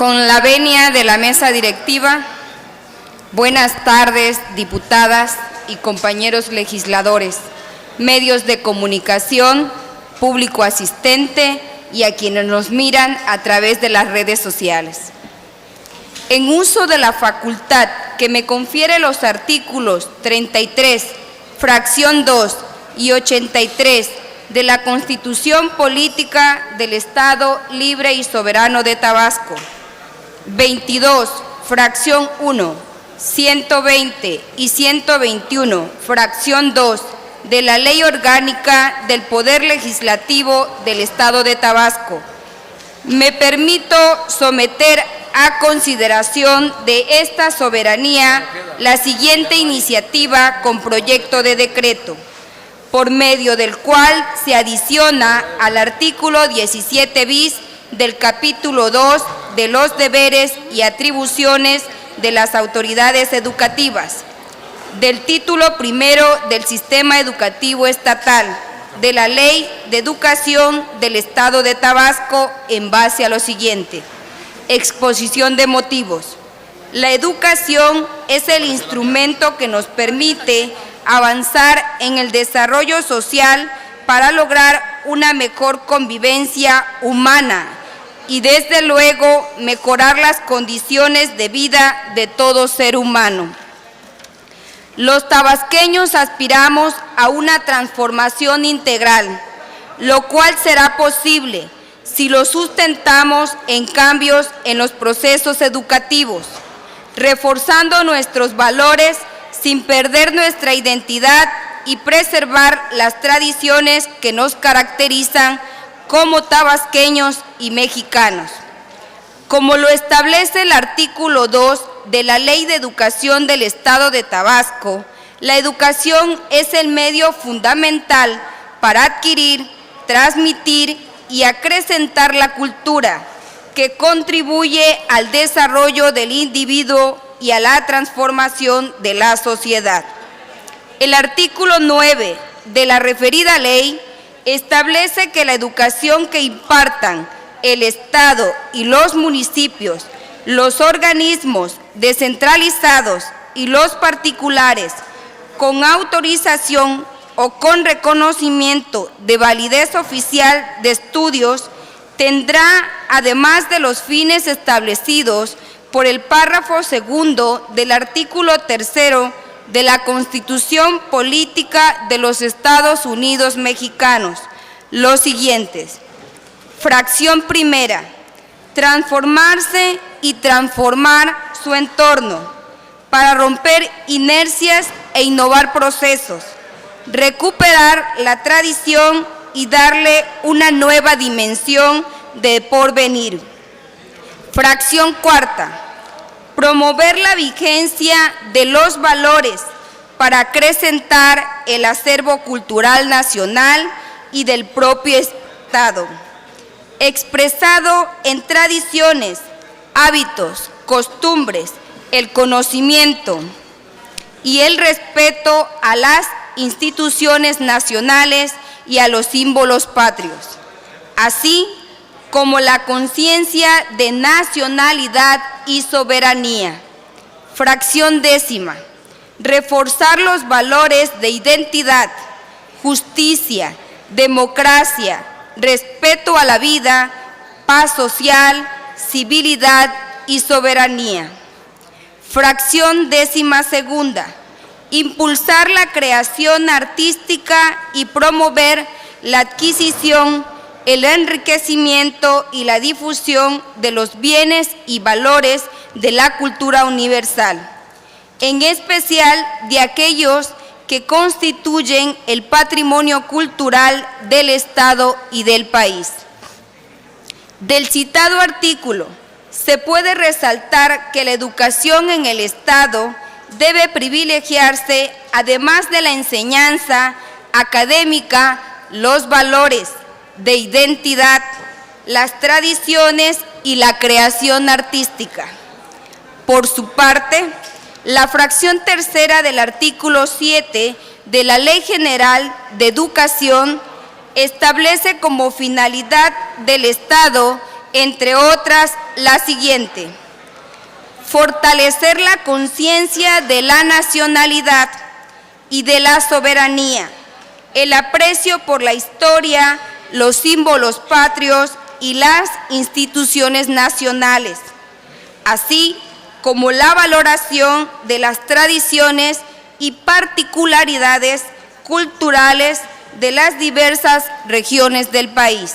Con la venia de la mesa directiva, buenas tardes, diputadas y compañeros legisladores, medios de comunicación, público asistente y a quienes nos miran a través de las redes sociales. En uso de la facultad que me confiere los artículos 33, fracción 2 y 83 de la Constitución Política del Estado Libre y Soberano de Tabasco, 22, fracción 1, 120 y 121, fracción 2, de la Ley Orgánica del Poder Legislativo del Estado de Tabasco, me permito someter a consideración de esta soberanía la siguiente iniciativa con proyecto de decreto, por medio del cual se adiciona al artículo 17 bis del capítulo 2 de los deberes y atribuciones de las autoridades educativas, del título primero del Sistema Educativo Estatal, de la Ley de Educación del Estado de Tabasco en base a lo siguiente. Exposición de motivos. La educación es el instrumento que nos permite avanzar en el desarrollo social para lograr una mejor convivencia humana y desde luego mejorar las condiciones de vida de todo ser humano. Los tabasqueños aspiramos a una transformación integral, lo cual será posible si lo sustentamos en cambios en los procesos educativos, reforzando nuestros valores sin perder nuestra identidad y preservar las tradiciones que nos caracterizan como tabasqueños y mexicanos. Como lo establece el artículo 2 de la Ley de Educación del Estado de Tabasco, la educación es el medio fundamental para adquirir, transmitir y acrecentar la cultura, que contribuye al desarrollo del individuo y a la transformación de la sociedad. El artículo 9 de la referida ley establece que la educación que impartan el Estado y los municipios, los organismos descentralizados y los particulares, con autorización o con reconocimiento de validez oficial de estudios, tendrá, además de los fines establecidos por el párrafo segundo del artículo 3 de la Constitución Política de los Estados Unidos Mexicanos, los siguientes. Fracción primera, transformarse y transformar su entorno para romper inercias e innovar procesos, recuperar la tradición y darle una nueva dimensión de porvenir. Fracción cuarta, promover la vigencia de los valores para acrecentar el acervo cultural nacional y del propio Estado, expresado en tradiciones, hábitos, costumbres, el conocimiento y el respeto a las instituciones nacionales y a los símbolos patrios, así como la conciencia de nacionalidad y soberanía. Fracción décima, reforzar los valores de identidad, justicia, democracia, respeto a la vida, paz social, civilidad y soberanía. Fracción décima segunda, impulsar la creación artística y promover la adquisición, el enriquecimiento y la difusión de los bienes y valores de la cultura universal, en especial de aquellos que constituyen el patrimonio cultural del Estado y del país. Del citado artículo, se puede resaltar que la educación en el Estado debe privilegiarse, además de la enseñanza académica, los valores de identidad, las tradiciones y la creación artística. Por su parte, la fracción tercera del artículo 7 de la Ley General de Educación establece como finalidad del Estado entre otras la siguiente: fortalecer la conciencia de la nacionalidad y de la soberanía, el aprecio por la historia, los símbolos patrios y las instituciones nacionales, así como la valoración de las tradiciones y particularidades culturales de las diversas regiones del país.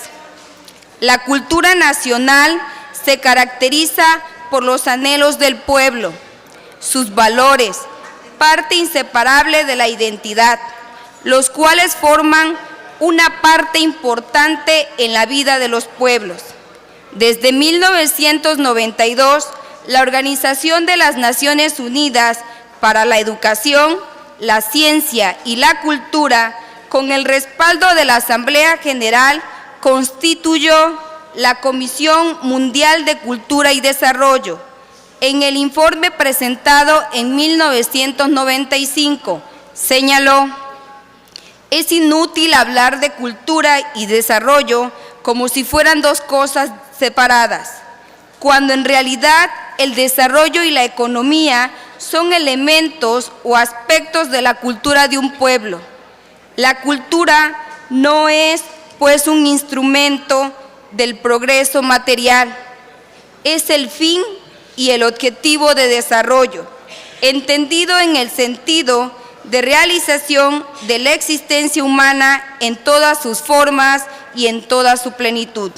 La cultura nacional se caracteriza por los anhelos del pueblo, sus valores, parte inseparable de la identidad, los cuales forman una parte importante en la vida de los pueblos. Desde 1992, la Organización de las Naciones Unidas para la Educación, la Ciencia y la Cultura, con el respaldo de la Asamblea General, constituyó la Comisión Mundial de Cultura y Desarrollo. En el informe presentado en 1995, señaló: es inútil hablar de cultura y desarrollo como si fueran dos cosas separadas, cuando en realidad el desarrollo y la economía son elementos o aspectos de la cultura de un pueblo. La cultura no es, pues, un instrumento del progreso material, es el fin y el objetivo de desarrollo, entendido en el sentido de realización de la existencia humana en todas sus formas y en toda su plenitud.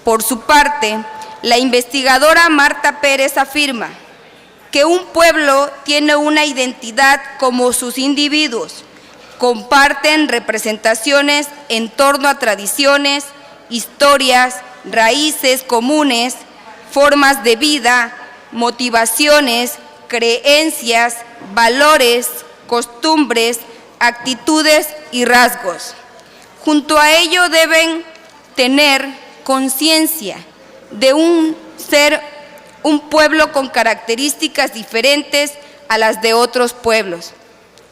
Por su parte, la investigadora Marta Pérez afirma que un pueblo tiene una identidad como sus individuos, comparten representaciones en torno a tradiciones, historias, raíces comunes, formas de vida, motivaciones, creencias, valores, costumbres, actitudes y rasgos. Junto a ello deben tener conciencia de un pueblo con características diferentes a las de otros pueblos.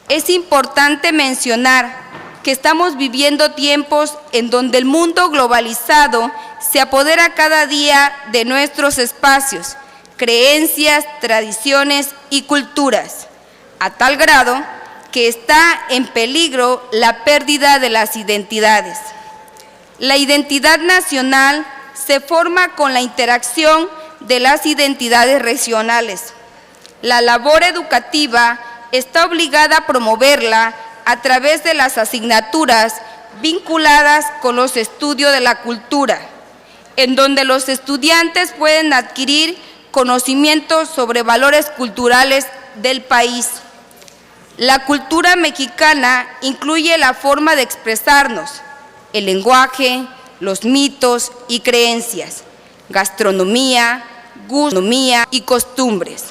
Es importante mencionar que estamos viviendo tiempos en donde el mundo globalizado se apodera cada día de nuestros espacios, creencias, tradiciones y culturas, a tal grado que está en peligro la pérdida de las identidades. La identidad nacional se forma con la interacción de las identidades regionales. La labor educativa está obligada a promoverla a través de las asignaturas vinculadas con los estudios de la cultura, en donde los estudiantes pueden adquirir conocimientos sobre valores culturales del país. La cultura mexicana incluye la forma de expresarnos, el lenguaje, los mitos y creencias, gastronomía, gastronomía y costumbres.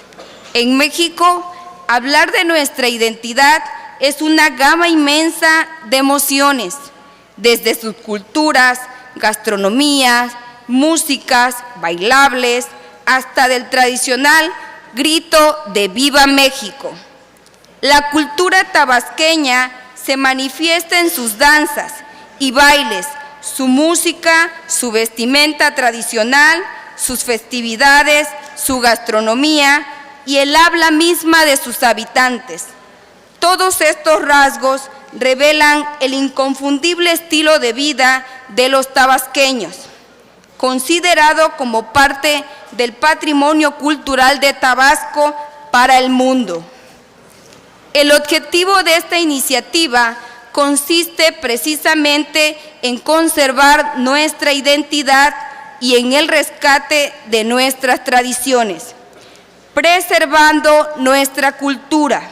En México, hablar de nuestra identidad es una gama inmensa de emociones, desde sus culturas, gastronomías, músicas, bailables, hasta del tradicional grito de ¡Viva México! La cultura tabasqueña se manifiesta en sus danzas y bailes, su música, su vestimenta tradicional, sus festividades, su gastronomía y el habla misma de sus habitantes. Todos estos rasgos revelan el inconfundible estilo de vida de los tabasqueños, considerado como parte del patrimonio cultural de Tabasco para el mundo. El objetivo de esta iniciativa consiste precisamente en conservar nuestra identidad y en el rescate de nuestras tradiciones, preservando nuestra cultura.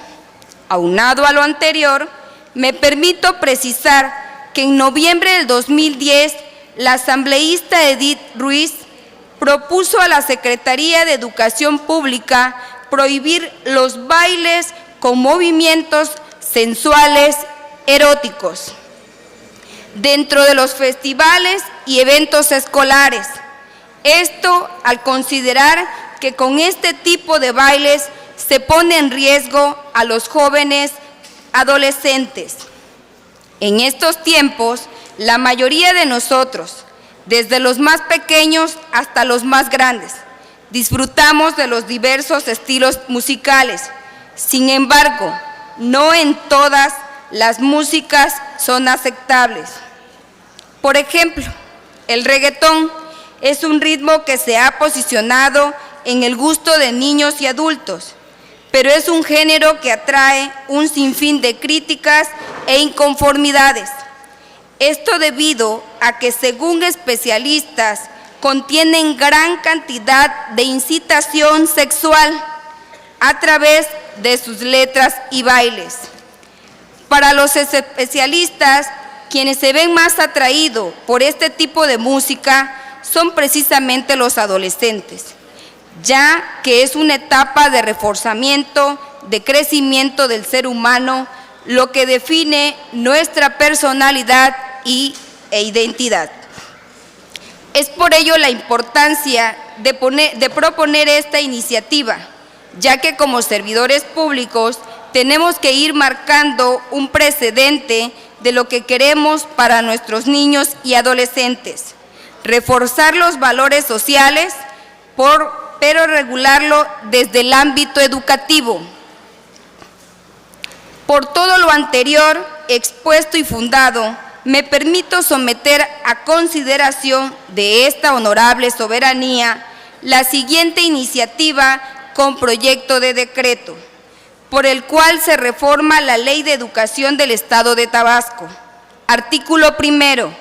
Aunado a lo anterior, me permito precisar que en noviembre del 2010, la asambleísta Edith Ruiz propuso a la Secretaría de Educación Pública prohibir los bailes con movimientos sensuales eróticos dentro de los festivales y eventos escolares. Esto al considerar que con este tipo de bailes se pone en riesgo a los jóvenes adolescentes. En estos tiempos, la mayoría de nosotros, desde los más pequeños hasta los más grandes. Disfrutamos de los diversos estilos musicales. Sin embargo, no en todas las músicas son aceptables. Por ejemplo, el reggaetón es un ritmo que se ha posicionado en el gusto de niños y adultos, pero es un género que atrae un sinfín de críticas e inconformidades. Esto debido a que, según especialistas, contienen gran cantidad de incitación sexual a través de sus letras y bailes. Para los especialistas, quienes se ven más atraídos por este tipo de música son precisamente los adolescentes, ya que es una etapa de reforzamiento, de crecimiento del ser humano, lo que define nuestra personalidad e identidad. Es por ello la importancia de proponer esta iniciativa, ya que como servidores públicos tenemos que ir marcando un precedente de lo que queremos para nuestros niños y adolescentes. Reforzar los valores sociales, pero regularlo desde el ámbito educativo. Por todo lo anterior, expuesto y fundado, me permito someter a consideración de esta honorable soberanía la siguiente iniciativa con proyecto de decreto, por el cual se reforma la Ley de Educación del Estado de Tabasco. Artículo primero.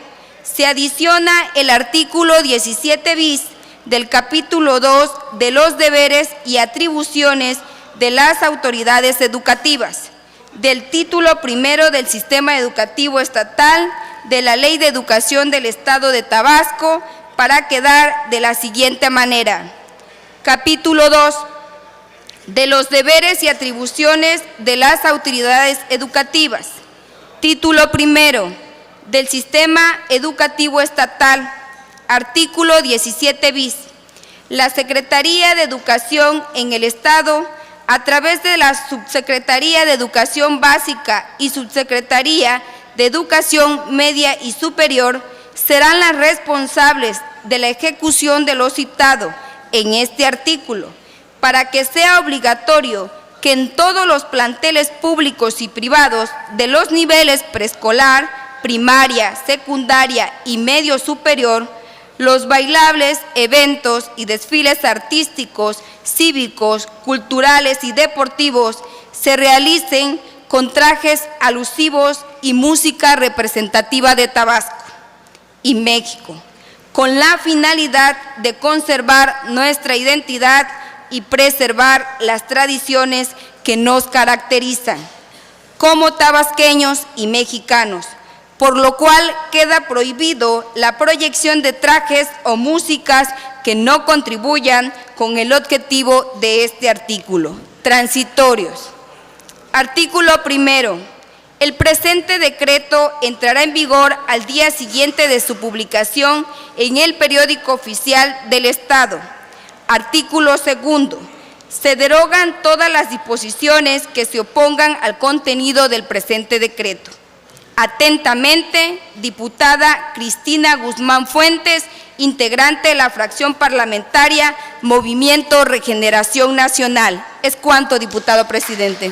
Se adiciona el artículo 17 bis del capítulo 2 de los deberes y atribuciones de las autoridades educativas, del título primero del Sistema Educativo Estatal de la Ley de Educación del Estado de Tabasco, para quedar de la siguiente manera. Capítulo 2. De los deberes y atribuciones de las autoridades educativas. Título primero del Sistema Educativo Estatal. Artículo 17 bis. La Secretaría de Educación en el Estado, a través de la Subsecretaría de Educación Básica y Subsecretaría de Educación Media y Superior, serán las responsables de la ejecución de lo citado en este artículo, para que sea obligatorio que en todos los planteles públicos y privados de los niveles preescolar, primaria, secundaria y medio superior, los bailables, eventos y desfiles artísticos, cívicos, culturales y deportivos se realicen con trajes alusivos y música representativa de Tabasco y México, con la finalidad de conservar nuestra identidad y preservar las tradiciones que nos caracterizan como tabasqueños y mexicanos, por lo cual queda prohibido la proyección de trajes o músicas que no contribuyan con el objetivo de este artículo. Transitorios. Artículo primero. El presente decreto entrará en vigor al día siguiente de su publicación en el Periódico Oficial del Estado. Artículo segundo. Se derogan todas las disposiciones que se opongan al contenido del presente decreto. Atentamente, diputada Cristina Guzmán Fuentes, integrante de la fracción parlamentaria Movimiento Regeneración Nacional. Es cuanto, diputado presidente.